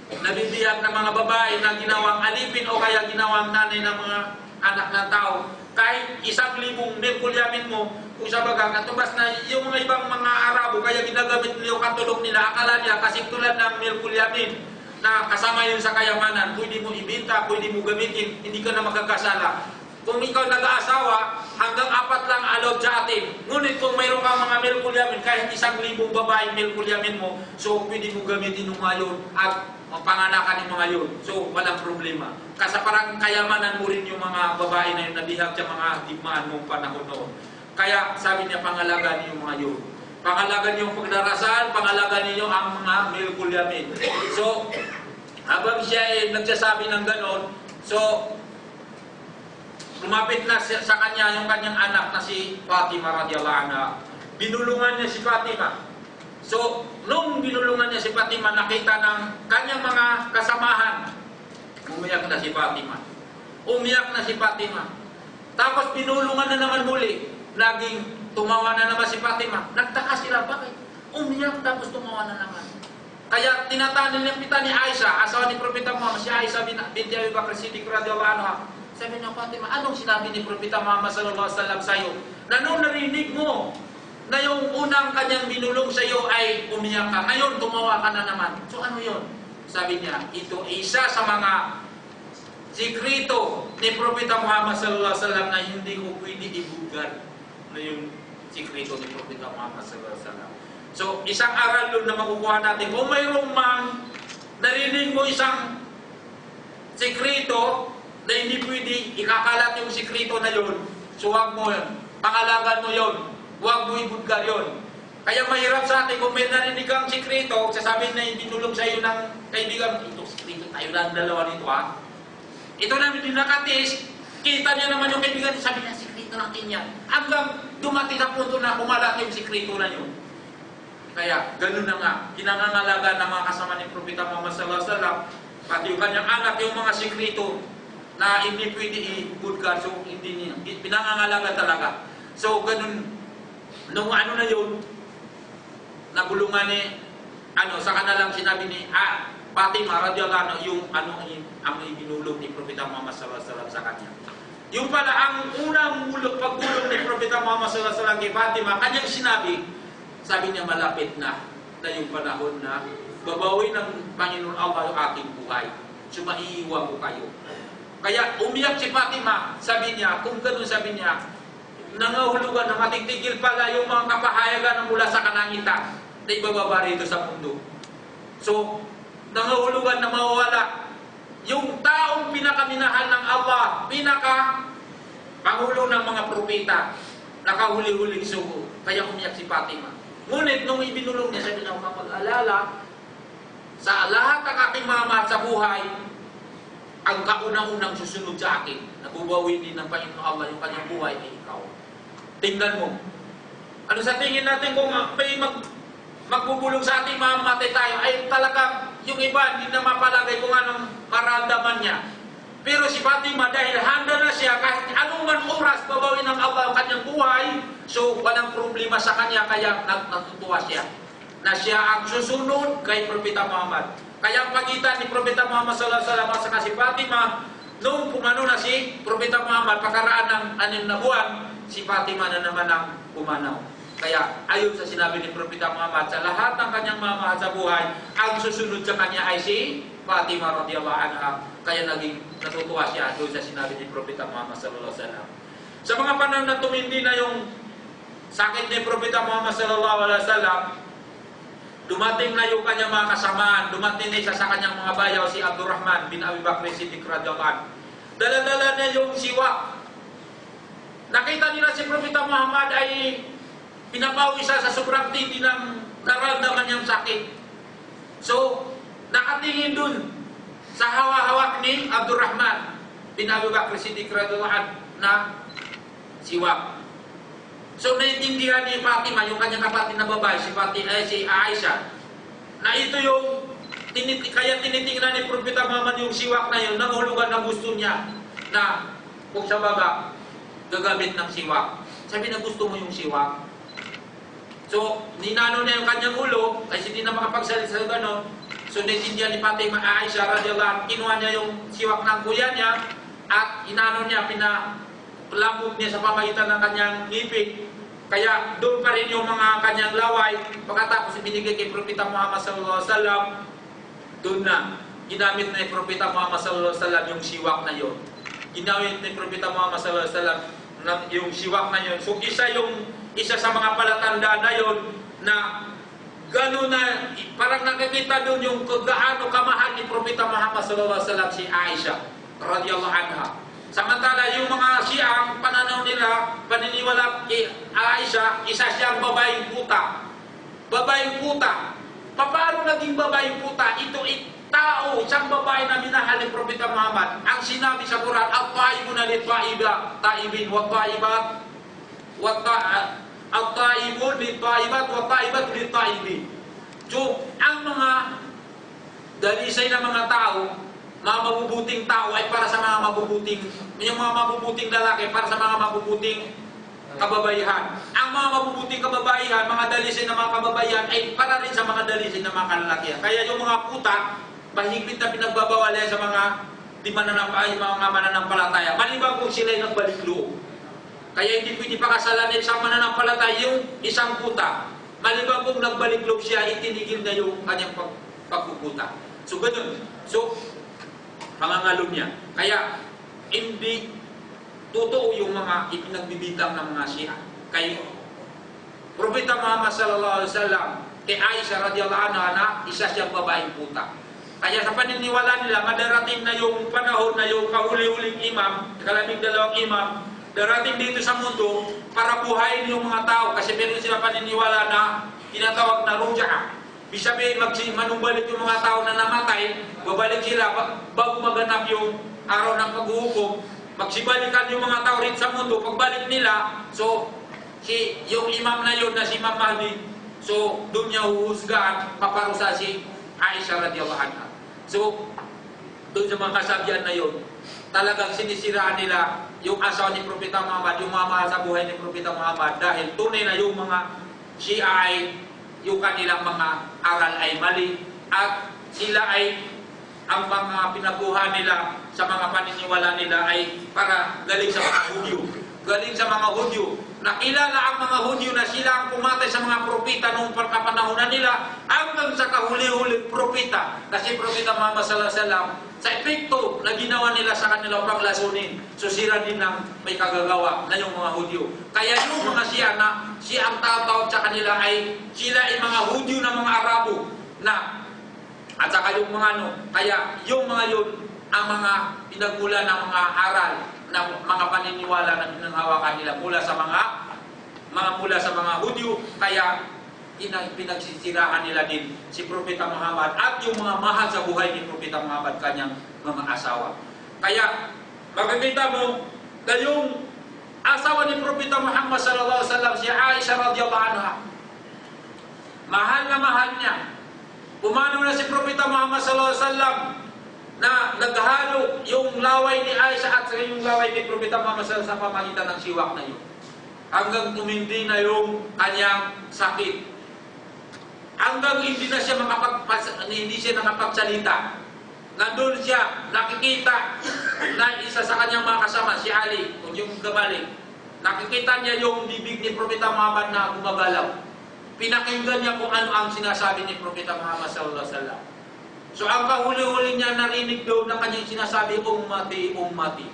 nabibiyag ng mga babae na ginawang alipin o kaya ginawang nanay ng mga anak ng tao. Kahit 1,000 milkul yamin mo, kung sa bagang katubas na yung mga ibang mga Arabo, kaya ginagamit nila yung katulong nila, akala niya kasi tulad ng milkul yamin na kasama yun sa kayamanan, pwede mo ibenta, pwede mo gamitin, hindi ka na magkakasala. Kung ikaw nag-aasawa, hanggang 4 lang allowed sa atin. Ngunit kung mayroon kang mga milkul yamin, kahit 1,000 babae milkul yamin mo, so pwede mo gamitin ng mga yun at panganakan ng mga yun. So walang problema. Kasi parang kayamanan mo rin yung mga babae na yun nabihag sa mga digmaan mong panahon noon. Kaya sabi niya, pangalagan niyo yung mga yun. Pangalagan niyo yung pagdarasal, pangalagan niyo ang mga milkul yamin. So, habang siya ay nagsasabi ng ganon, so, lumapit na sa kanya yung kanyang anak na si Fatima radhiyallahu anha. Binulungan niya si Fatima. So, nung binulungan niya si Fatima, nakita ng kanyang mga kasamahan, umiyak na si Fatima. Umiyak na si Fatima. Tapos binulungan na naman muli. Laging tumawa na naman si Fatima. Nagtaka sila, bakit? Umiyak tapos tumawa na naman. Kaya tinatanong niya pita ni Aisha, asawa ni Propeta Muhammad, si Aisha binti Abi Bakr Siddiq radhiyallahu anha. Sabi niya, Fatima, anong sinabi ni Propeta Muhammad sallallahu alaihi wasallam sa'yo? Na nung narinig mo na yung unang kanyang binulong sa'yo ay umiyak ka, ngayon tumawa ka na naman. So ano yun? Sabi niya, ito isa sa mga sikrito ni Propeta Muhammad sallallahu alaihi wasallam na hindi ko pwede ibulgar na yung sikrito ni Propeta Muhammad sallallahu alaihi wasallam. So, isang aral doon na makukuha natin. Kung mayroong mang narinig mo isang sikrito na hindi pwede ikakalat yung sikrito na yun, so huwag mo yun. Pangalagan mo yun. Huwag mo ibulgar yun. Kaya mahirap sa atin kung may narinig kang sikrito, sasabihin na ibinulong sa iyo ng kaibigan, ito sikrito, tayo lang dalawa nito ha. Ito na hindi nakatis, kita niya naman yung kaibigan, sabi niya, sikrito natin yan. Hanggang dumating sa punto na kumalat yung sikrito na yun. Kaya, ganun na nga, kinangangalaga ng mga kasama ni Propeta Muhammad sallallahu alaihi wasallam, pati yung kanyang anak, yung mga sikrito na hindi pwede i-bulgar, so hindi niya, pinangangalaga talaga. So, ganun, nung ano na yun, nagulungan ni, sa kanalang sinabi ni Fatima radhiyallahu anha, yung ang ibinulong ni Propeta Muhammad sallallahu alaihi wasallam sa kanya. Yung pala, ang unang paggulong ni Propeta Muhammad sallallahu alaihi wasallam kay Fatima, kanyang sinabi, sabi niya, malapit na yung panahon na babawi ng Panginoon Allah yung aking buhay. So, maiiwan ko kayo. Kaya umiyak si Fatima, sabi niya, kung gano'n sabi niya, nangahulugan na matitigil pala yung mga kapahayagan na mula sa kanangitan na ibababa rito sa mundo. So, nangahulugan na mawawala yung taong pinakaminahal ng Allah, pangulo ng mga propeta, nakahuli-huling sugo. Kaya umiyak si Fatima. Ngunit nung ibinulong niya, sabi niya, huwag kang mag-alala, sa lahat ng aking mga mahal sa buhay, ang kaunang-unang susunod sa akin, nabubawi din ng Panginoon Allah yung kanyang buhay ay ikaw. Tingnan mo. Ano sa tingin natin kung may magbubulong sa ating mamatay tayo, ay talagang yung iba hindi na mapalagay kung anong maramdaman niya. Pero si Fatima, dahil handa na siya, kahit anuman oras babawin ng Allah ang kanyang buhay, so walang problema sa kanya, kaya natutuwa siya. Na siya ang susunod kay Propeta Muhammad. Kaya ang pagitan ni Propeta Muhammad sallallahu alaihi wasallam sa si Fatima, nung pumano na si Propeta Muhammad, pagkaraan ng 6 na buwan, si Fatima na naman ang pumanaw. Kaya ayon sa sinabi ni Propeta Muhammad, sa lahat ng kanyang mamahal sa buhay, ang susunod sa kanya ay si Fatima radhiyallahu anha. Kaya naging natutuwa siya doon sa sinabi ni Propeta Muhammad sallallahu alaihi wasallam. Sa mga panahon na tumindi na yung sakit ni Propeta Muhammad sallallahu alaihi wasallam, dumating na yung kanyang mga kasamaan, dumating na isa sa kanyang mga bayaw, si Abdurrahman bin Abi Bakr Siddiq radhiyallahu anhu. Dala-dala na yung siwak. Nakita nila si Propeta Muhammad ay pinapawisa sa sobrang tindi ng nararamdaman niyang sakit. So, nakatingin dun sa hawak-hawak ni Abdurrahman bin Abi Bakr Siddiq radhiyallahu anhu na siwak. So, naiintindihan ni Fatima, yung kanyang kapatid na babae, si Aisha, na ito yung kaya tinitingnan ni Propeta Muhammad yung siwak na yun, nanghulugan na gusto niya na kung sa baba, gagamit ng siwak. Sabi na, gusto mo yung siwak? So, ninano niya yung kanyang ulo, kasi hindi na makapagsalita sa gano'n. So, naiintindihan ni Fatima, Aisha radhiyallahu anha, kinuha niya yung siwak ng kuya niya, at inano niya, pinalambog niya sa pamagitan ng kanyang ngipin. Kaya doon pa rin yung mga kanyang laway. Pagkatapos ibinigay kay Propeta Muhammad sallallahu alaihi wasallam, doon na ginamit na ni Propeta Muhammad sallallahu alaihi wasallam yung siwak na yun. Ginamit ni Propeta Muhammad sallallahu alaihi wasallam yung siwak na yun. So isa sa mga palatandaan na yun na gano'n na parang nakikita doon yung gaano kamahal ni Propeta Muhammad sallallahu alaihi wasallam si Aisha radhiyallahu anha. Samantala, yung mga Shia, pananaw nila, paniniwala kay Aisha, isa siyang babaeng puta. Babaeng puta. Paano naging babaeng puta? Ito tao, isang babae na minahal ni Propeta Muhammad. Ang sinabi sa Quran, at-taibuna lit-taiba, taibin, wat-taibat, at-taibun lit-taibat, wat-taibat lit-taibin. So, ang mga dalisay na mga tao, mga mabubuting tao ay para sa mga mabubuting, yung mga mabubuting lalaki para sa mga mabubuting kababaihan. Ang mga mabubuting kababaihan, mga dalisay na mga kababaihan ay para rin sa mga dalisay na mga kalalakihan. Kaya yung mga puta, mahigpit na pinagbabawal yan sa mga mga mananampalataya. Maliban kung sila ay nagbalik loob. Kaya hindi pwede pakasalan ng isang mananampalataya yung isang puta. Maliban kung nagbalik loob siya, itinigil na yung kanyang pagpuputa. So, ganun. So, pangangalog niya. Kaya, hindi totoo yung mga ipinagbibitang ng mga Shia. Kay Propeta Muhammad sallallahu alaihi wasallam, kay Aisha radhiyallahu anha na isa siyang babaeng puta. Kaya sa paniniwala nila, madarating na yung panahon na yung kahuli-huling imam, kalaming dalawang imam, darating dito sa mundo para buhayin yung mga tao. Kasi meron sila paniniwala na tinatawag na ruj'a. Bisa manumbalik yung mga tao na namatay, babalik sila bago maganap yung araw ng paghuhukom. Magsibalikan yung mga tao rin sa mundo. Pagbalik nila, so yung imam na yun na si Imam Mahdi, so doon niya huhusgahan, paparusa si Aisha radhiyallahu anha. So doon sa mga kasabihan na yun, talagang sinisiraan nila yung asawa ni Propeta Muhammad, yung mga mahal sa buhay ni Propeta Muhammad, dahil tunay na yung mga Shia ay yung kanilang mga aral ay mali at sila ay ang mga pinaguhan nila sa mga paniniwala nila ay para galing sa mga Hudyo. Galing sa mga Hudyo. Nakilala ang mga Hudyo na sila ang pumatay sa mga propeta noong pagkapanahonan nila hanggang sa kahuli-huling propeta. Kasi Propeta Muhammad sallallahu alaihi wasallam sa epekto na ginawa nila sa kanilang panglasunin, so sila din ang may kagagawa na yung mga Hudyo. Kaya yung mga Shia na siya ang tatawag sa kanila ay sila ay mga Hudyo na mga Arabo na at saka yung mga kaya yung mga yun ang mga pinagmula ng mga aral na mga paniniwala na pinanghawakan nila mula sa mga Hudyo. Kaya pinagsisirahan nila din si Propeta Muhammad at yung mga mahal sa buhay ni Propeta Muhammad, kanyang mga asawa. Kaya makikita mo na yung asawa ni Propeta Muhammad sallallahu alaihi wasallam, si Aisha radhiyallahu anha, mahal na mahal niya. Pumano na si Propeta Muhammad sallallahu alaihi wasallam na naghalo yung laway ni Aisha at yung laway ni Propeta Muhammad sallallahu alaihi wasallam sa pamagitan ng siwak na yun. Hanggang tumindi na yung kanyang sakit. Hanggang hindi siya nakapagsalita. Nandun siya, nakikita na isa sa kanyang mga kasama, si Ali, o yung gabalik. Nakikita niya yung bibig ni Propeta Muhammad na gumagalaw. Pinakinggan niya kung ano ang sinasabi ni Propeta Muhammad sallallahu alaihi wasallam. So ang kahuli-huli niya narinig daw na kanyang sinasabi, ummati, ummati.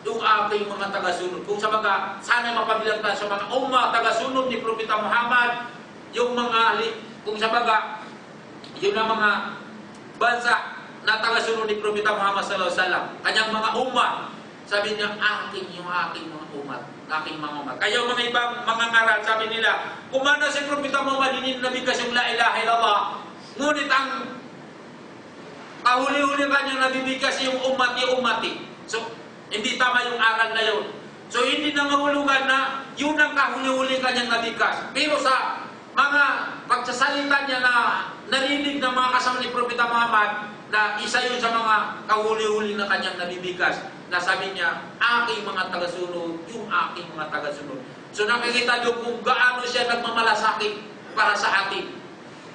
yung aking mga tagasunod. Kung sa mga, sana mapabilang tayo sa mga tagasunod ni Propeta Muhammad, yung mga, kung sa mga, yun ang mga bansa na tagasunod ni Propeta Muhammad sallallahu alaihi wasallam, kanyang mga sabi niya, yung aking mga aking mga umat. Kaya mga ibang mga ngaral, sabi nila, kumanda si Propeta Muhammad, nabigas yung la ilaha illallah, ngunit ang kahuli-huli kanyang nabibigas yung umati. So, hindi tama yung aral na yun. So, hindi nangahulugan na yun ang kahuli-huli kanyang nabigas. Pero sa mga pagsasalita niya na narinig ng mga kasama ni Propeta Muhammad, na isa yun sa mga kahuli-huli na kanyang nabibigas, na sabi niya, aking mga tagasunod, yung aking mga tagasunod. So nakikita niyo kung gaano siya nagmamalasakit para sa atin.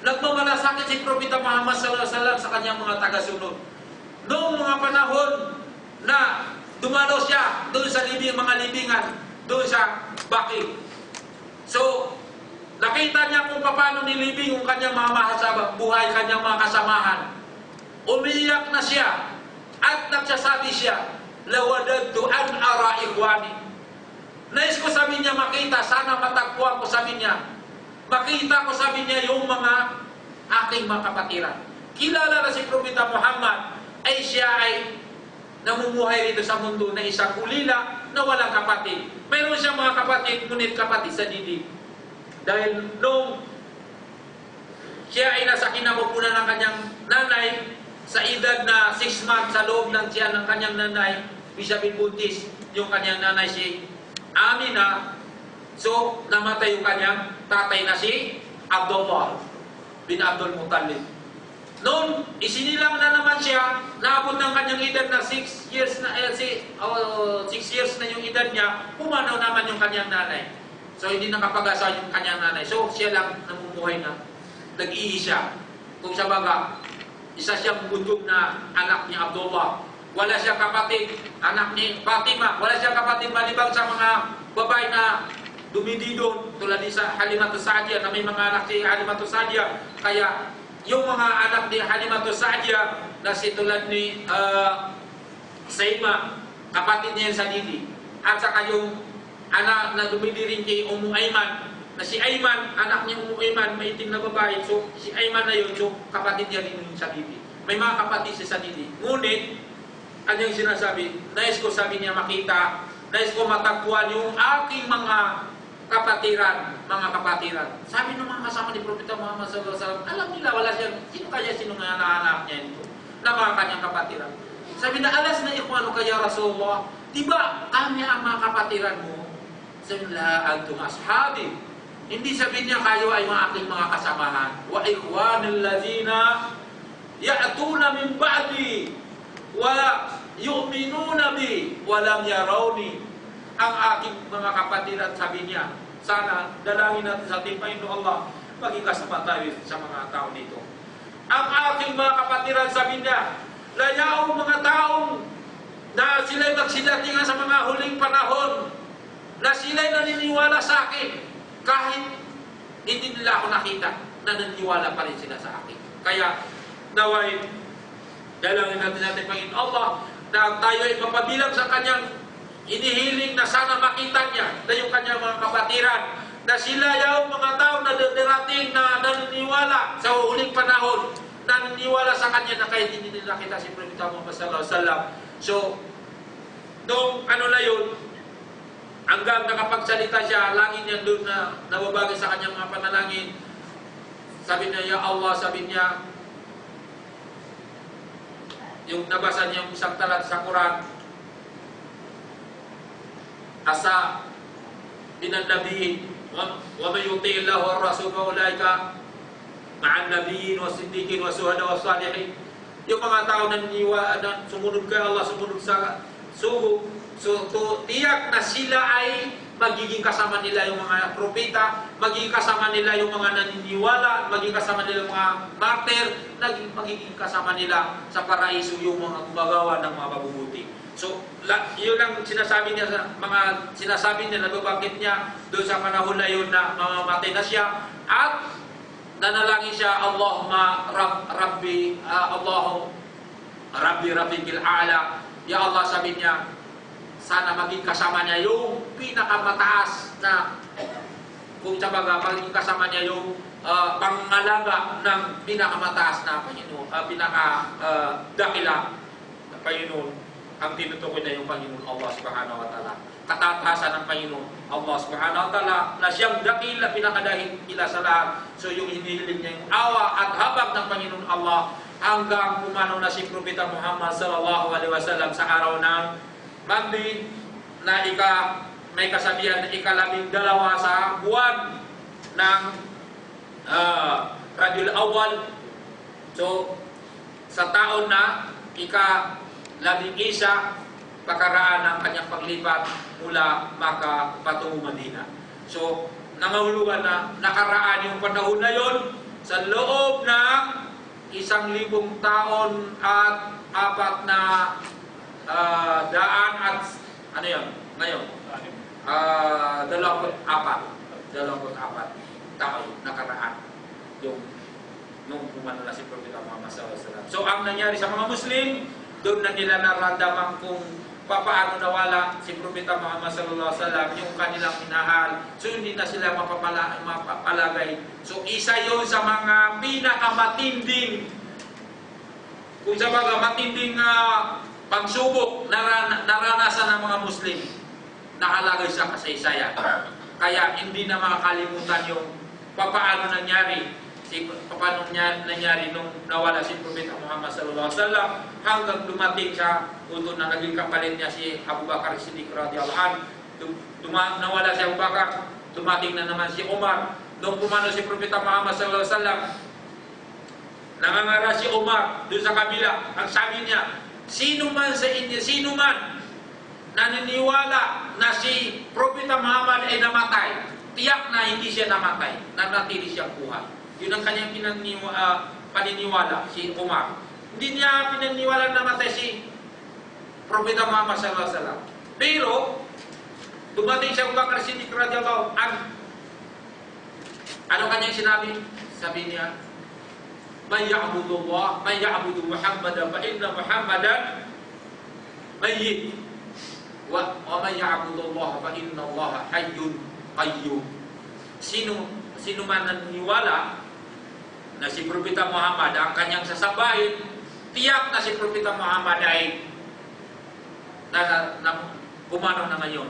Nagmamalasakit si Propeta Muhammad sallallahu alaihi wasallam sa kanyang mga tagasunod. Noong mga panahon na dumalo siya doon sa mga libingan, doon sa Baki. So, nakita niya kung paano nilibing yung kanyang mga mahasabang buhay, kanyang mga kasamahan. Umiyak na siya at nagsasabi siya, lawadadtu an ara ikhwani. Nais ko, sabi niya, makita, sana matagpuan ko, sabi niya, makita ko, sabi niya, yung mga aking mga kapatiran. Kilala na si Propeta Muhammad ay siya ay namumuhay rito sa mundo na isang ulila na walang kapatid. Mayroon siyang mga kapatid, ngunit kapatid sa didig. Dahil nung siya ay nasa kinabupunan ng kanyang nanay, sa edad na 6 months sa loob ng tiyan ng kanyang nanay, bisabing buntis yung kanyang nanay si Amina. So, namatay yung kanyang tatay na si Abdullah bin Abdul Muttalib. Noon, isinilang na naman siya, naabot ng kanyang edad na 6 years na, 6 years na yung edad niya, pumanaw naman yung kanyang nanay. So, hindi nakapag-asa yung kanyang nanay. So, siya lang namumuhay na, nag-iisa. Kung sa baga, isa siyang bundog na anak ni Abdullah. Wala siyang kapatid, anak ni Fatima. Wala siyang kapatid malibang sa mga babae na dumididon, tulad ni sa Halimatus Sa'diyah, na may mga anak si Halimatus Sa'diyah. Kaya, yung mga anak ni Halimatus Sa'diyah, na si tulad ni Saima, kapatid niya sa didi. At saka yung anak na dumidirin kay Ayman, na si Ayman, anak niya Ayman, may itim na babae. So, si Ayman na yun, so kapatid niya rin yung Sadidi. May mga kapatid si Sadidi. Ngunit, ano yung sinasabi? Nais ko, sabi niya, makita, nais ko matagpuan yung aking mga kapatiran. Sabi ng mga kasama ni Propeta Muhammad sallallahu alaihi wasallam, alam nila, wala siya, sino nga naanak niya ito? Na mga kanyang kapatiran. Sabi na, alas na ikhwano kaya Rasulullah, diba kami ang mga kapatiran mo? Sabi nila, antum ashabi. Hindi sabihin niya, kayo ay mga aking mga kasamahan. Wa ikhwanil ladhina ya'tuna min ba'di wa yu'minuna bi wa lam yarawni. Ang aking mga kapatiran, sabi niya, sana dalangin natin sa ating Panginoon Allah, maging kasama tayo sa mga tao dito. Ang aking mga kapatiran, sabi niya, layaong mga taong na sila'y magsidatingan sa mga huling panahon, na sila'y naniniwala sa akin, kahit hindi nila ako nakita, na naniniwala pa rin sila sa akin. Kaya, naway, dalangin natin Panginoon Allah, na tayo ay mapabilang sa kanyang inihiling na sana makita niya na yung kanyang mga kapatiran, na sila yung mga tao na darating na naniniwala sa huling panahon, naniniwala sa kanya na kahit hindi nila nakita si Propeta Muhammad sallallahu alaihi wasallam. So, nung ano na yun, hanggang nakapagsalita siya, langit niya doon na nababagay sa kanyang mga panalangin. Sabi niya, Ya Allah, sabi niya, yung nabasa niya yung isang talat sa Quran, asa binan nabiyin, wa may yuti Allah wa rasul wa ulaika ma'an nabiyin wa siddiqin wa suhada wa salihin. Yung mga tao na sumunod kay Allah, sumunod sa sugo, so tiyak na sila ay magiging kasama nila yung mga propeta, magiging kasama nila yung mga naniniwala, magiging kasama nila yung mga martyr, magiging kasama nila sa paraiso yung mga gumagawa ng mga mabubuti. So, yun ang sinasabi niya sa mga sinasabi niya, nababanggit niya doon sa panahon na yun na mamamatay na siya, at nanalangin siya, Allahumma Rabbi Rafiqil A'la. Ya Allah, sabi niya, sana maging kasama niya yung pinakamataas na, kung sabaga, maging kasama niya yung pangalaga ng pinakamataas na Panginoon, dakila na Panginoon. Ang tinutukoy na yung Panginoon Allah Subhanahu wa Ta'ala. Katatasan ng Panginoon Allah Subhanahu wa Ta'ala na siyang dakila, pinakadakila sa lahat. So yung hinihiling niya yung awa at habag ng Panginoon Allah hanggang pumanaw na si Propeta Muhammad sallallahu alaihi wasallam sa araw ng Monday na may kasabihan na ika-12 sa buwan ng Rabiul Awwal. So sa taon na ika-11 pagkaraan ng kanyang paglipat mula Makkah patungo Madina. So nangahulugan na nakaraan yung panahon na yon sa loob ng 1,000 taon at 4 na daan at ano yun? Ngayon 24 taon nakaraan yung nung pumanaw na si Propeta Muhammad SAW. So ang nangyari sa mga Muslim, doon na nila naramdaman kung paano nawala si Propeta Muhammad SAW, yung kanilang minahal. So hindi na sila mapapalagay. So isa yun sa mga pinakamatinding, kung sa mga matinding pagsubok naranasan ng mga Muslim, nakalagay sa kasaysayan. Kaya hindi na makakalimutan yung paano nangyari nung nawala si Propeta Muhammad sallallahu alaihi wasallam hanggang dumating sa punto na naging kapalit niya si Abu Bakar Siddiq radhiyallahu anhu. Nawala si Abu Bakar, dumating na naman si Umar. Nung pumanaw si Propeta Muhammad sallallahu alaihi wasallam, nangangara si Umar doon sa kabila. Ang sabi niya, sino man sa inyo, sino man naniniwala na si Propeta Muhammad ay namatay, tiyak na hindi siya namatay, nanatili siyang buhay. Yun ang kanyang paniniwala, si Umar. Hindi niya pinaniwala na namatay si Propeta Muhammad sallallahu alaihi wasallam. Pero dumating si Abu Bakar Siddiq radhiyallahu anhu. Ano kanyang sinabi? Sabi niya, "Man ya'budu Allah, man ya'budu Muhammadan fa inna Muhammadan mayyit. Wa man ya'budu Allah fa inna Allah hayyun qayyum." Sino man naniniwala na si Propeta Muhammad ang kanyang sasabahin, tiyak na si Propeta Muhammad ay pumanaw na ngayon.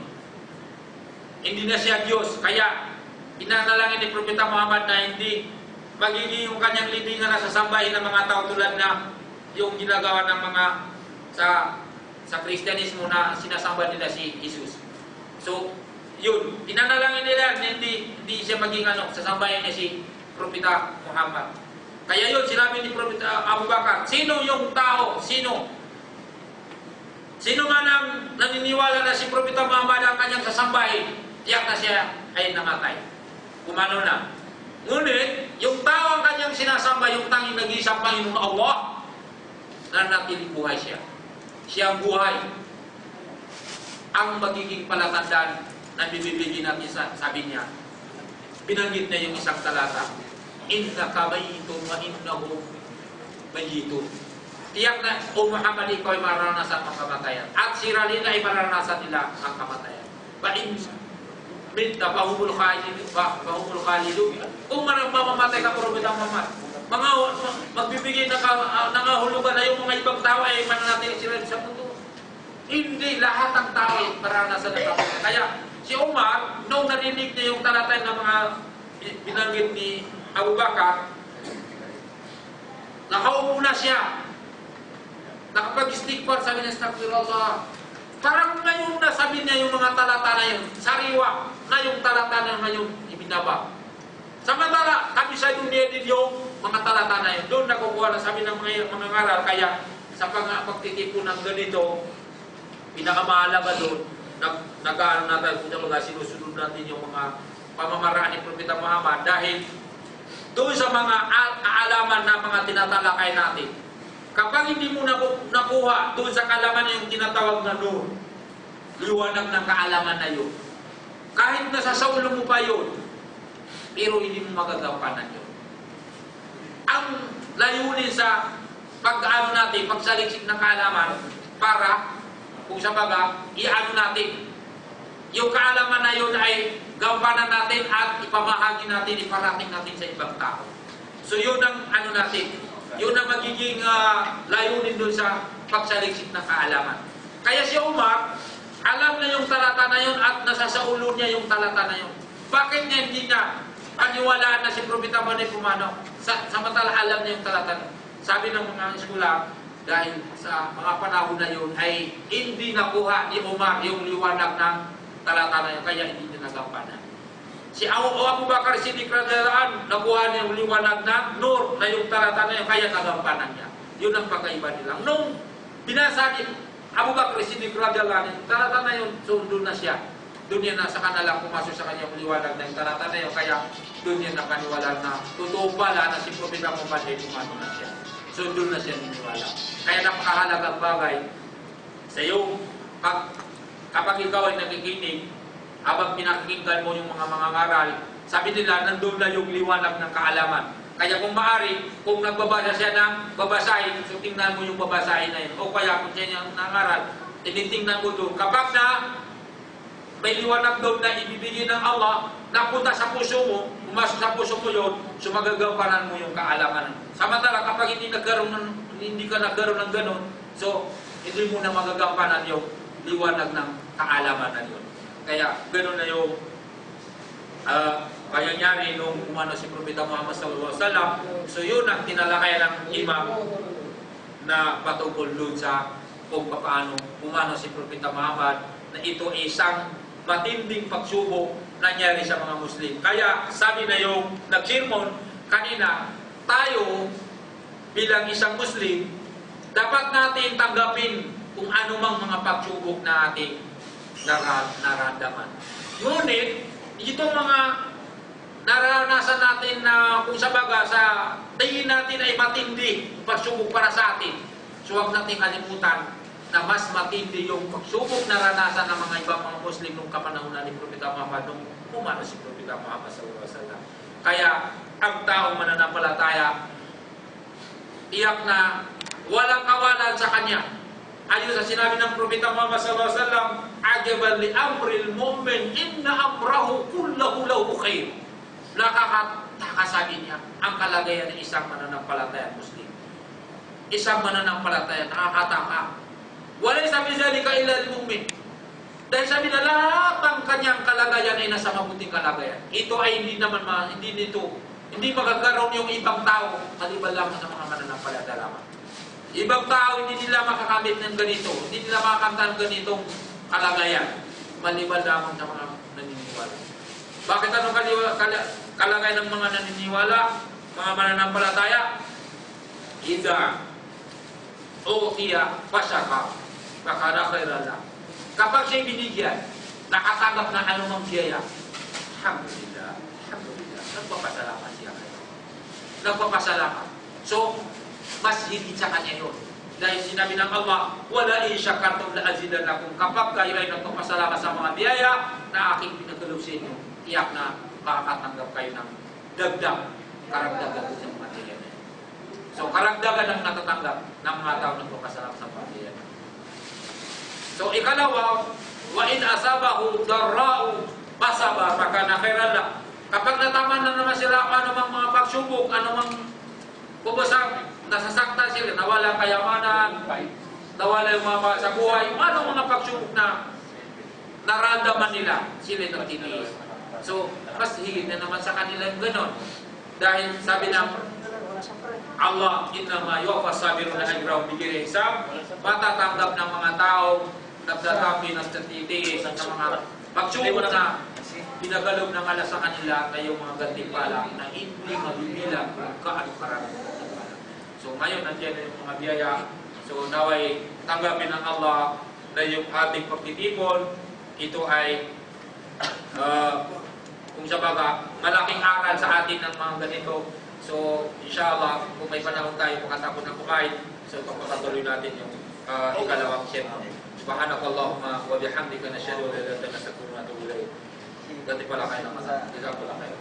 Hindi na siya Diyos. Kaya pinanalangin ni Propeta Muhammad na hindi magiging yung kanyang libingan na sasambahin ng mga tao tulad na yung ginagawa ng mga sa Kristyanismo na sinasamba nila si Jesus. So yun, pinanalangin nila na hindi siya maging sasambahin niya si Propeta Muhammad. Kaya yun, sinabi ni Propeta Abu Bakar, sino yung tao, sino man ang naniniwala na si Propeta Muhammad ang kanyang sasambahin, tiyak na siya ay namatay. Kumano na. Ngunit, yung tao ang kanyang sinasamba, yung tanging nag-iisang Panginoon Allah, nanatili buhay siya. Siyang buhay. Ang magiging palatandaan na bibigyan natin sabi niya, binanggit na yung isang talata, innaka mayitun wa innahum mayitun. Tiyak na, O Muhammad, ikaw ay maranasan ang kamatayan. At sila nila ay maranasan nila ang kamatayan. Ba-in minta, bahumul khalidu. Kung mamamatay ka, Propeta Muhammad, magbibigay ng nangahulugan na yung mga ibang tao ay mananatili sila sa mundo. Hindi lahat ng tao ay maranasan ng kamatayan. Kaya, si Umar, nung narinig niya yung talatay ng mga binanggit ni Abu Bakar, nakaupo na siya. Nakapag-istighfar, sabi niya, astaghfirullah. Parang ngayon na sabi niya yung mga talata na yun, sariwa na yung talata na ngayon ibinaba. Samantala, kami sa dunia din yung mga talata na yun. Doon nakukuha na sabi ng mga ngaral. Kaya sa pagtitipon ng ganito, pinakamahalaga doon, nag-ano natin, sinusunod natin yung mga pamamaraan ni Propeta Muhammad dahil doon sa mga kaalaman na mga tinatalakay natin. Kapag hindi mo nakuha doon sa kaalaman na yung tinatawag na nur, liwanag ng kaalaman na yun, kahit nasa ulo mo pa yun, pero hindi mo magagampanan yun. Ang layunin sa pag-ano natin, pagsaliksik ng kaalaman, para kung sa baga, iano natin. Yung kaalaman na yun ay gampanan natin at ipamahagi natin, iparating natin sa ibang tao. So yun ang ano natin, yun ang magiging layunin dun sa pagsaliksik ng kaalaman. Kaya si Umar, alam na yung talata na yun at nasa sa ulo niya yung talata na yun. Bakit niya hindi niya paniwalaan na si Propeta Manay Pumanaw? Samantala alam niya yung talata na yun. Sabi ng mga eskwela, dahil sa mga panahon na yun ay hindi nakuha ni Umar yung liwanag ng talata na yun, kaya hindi niya nagampanan. Si Abu Bakar Siddiq radhiyallahu nakuha niya yung liwanag ng nur na yung talata na yun, kaya nagampanan niya. Yun ang pagkaiba nila. Nung binasa ni Abu Bakar Siddiq radhiyallahu talata na yun, so doon na siya. Doon niya na sa kanila pumasok sa kanyang liwanag na yung talata na yun, kaya doon niya napaniwala na totoo pala na si Propeta Muhammad ay pumano na siya. So doon na siya niniwala. Kaya napakahalagang bagay sa iyo, kapag ikaw ay nakikinig, habang pinakikinggan mo yung mga ngaral, sabi nila, nandun na yung liwanag ng kaalaman. Kaya kung maaari, kung nagbabasa siya ng babasahin, so tingnan mo yung babasahin na yun. O kaya kung siya yung nangaral, tinitingnan mo doon. Kapag na may liwanag doon na ibibigay ng Allah, napunta sa puso mo, pumasok sa puso mo yun, so magagampanan mo yung kaalaman. Samantala, kapag hindi ka nagkaroon ng ganun, so hindi mo na magagampanan yung liwanag ng kaalaman na yun. Kaya ganun na yung pangyayari nung umano si Propeta Muhammad sallallahu alaihi wasallam. So yun ang tinalakay ng imam na patungkol doon sa kung paano umano si Propeta Muhammad, na ito ay isang matinding pagsubok nangyari sa mga Muslim. Kaya sabi na yung nag-sermon kanina, tayo bilang isang Muslim, dapat natin tanggapin kung ano mang mga pagsubok na ating nararamdaman. Ngunit, itong mga naranasan natin na kung sa baga, sa tingin natin ay matindi pagsubok para sa atin. So huwag natin kalimutan na mas matindi yung pagsubok naranasan ng mga ibang mga Muslim nung kapanahunan ni Propeta Muhammad nung umano si Propeta Muhammad sallallahu alaihi wasallam. Kaya ang taong mananampalataya, tiyak na walang kawalan sa kanya. Ayon sa sinabi ng Propeta Muhammad sallallahu alaihi wasallam, "Ajaban li amril mu'min, inna amrahu kullahu lahu khair." Nakakataka, sabi niya, ang kalagayan ng isang mananampalataya Muslim. Isang mananampalataya, nakakataka. Walay sabi zalika illa lil mu'min. Dahil sabi na lahat ng kanyang kalagayan ay nasa mabuting kalagayan. Ito ay hindi magkakaroon yung ibang tao, maliban lamang sa mga mananampalataya lamang. Ibang tao, hindi nila makakamit ng ganito, hindi nila makakamit ng ganitong kalagayan, maliban lamang sa mga naniniwala. Bakit anong kalagayan ng mga naniniwala, mga mananampalataya? Ida o tiya pasyaka, baka khairan. Kapag siya'y binigyan, nakatanggap na anumang biyaya, alhamdulillah, alhamdulillah, nagpapasalamat siya kayo. Nagpapasalamat. So, mas higit sa kanya yun. Dahil sinabi ng Allah, wala in syakartum la azidannakum. Kapag kayo ay nagpapasalamat sa mga biyaya na aking pinagdalob sa inyo, tiyak na makakatanggap kayo ng dagdag, karagdagan sa mga biyaya. So, karagdagan ang natatanggap ng mga tao nagpapasalamat sa mga biyaya. So, ikalawa, wa in asabahu darra'u masaba, maka nakairan lang. Kapag nataman na naman sila anumang mga pagsubok, anumang bubasag, nasasaktan sila, nawala kayamanan, nawala yung mga sa buhay, anong mga pagsubok na naramdaman nila, sila nagtitiis. So, mas higit na naman sa kanila yung ganon. Dahil sabi ng Allah, innama yuwaffas sabiruna ajrahum bighairi hisab, matatanggap ng mga tao nagtatapi, nagtitiis sa mga pagsubok na pinagalob ng Allah sa kanila ay yung mga gantimpala na hindi mabibilang kung kaano karami. So ngayon, nandiyan na yung mga biyaya. So naway tanggapin ng Allah na yung ating pagtitipon, ito ay kung sa baga, malaking aral sa atin ng mga ganito. So inshallah, kung may panahon tayo pagkatapos ng kumain, so pagpapatuloy natin yung ikalawang sermon. Subhanakallahumma wa bihamdika nashhadu an la ilaha illa anta nastaghfiruka wa natubu ilayk. Ganti pala kayo ng masa. Jazakallahu khairan.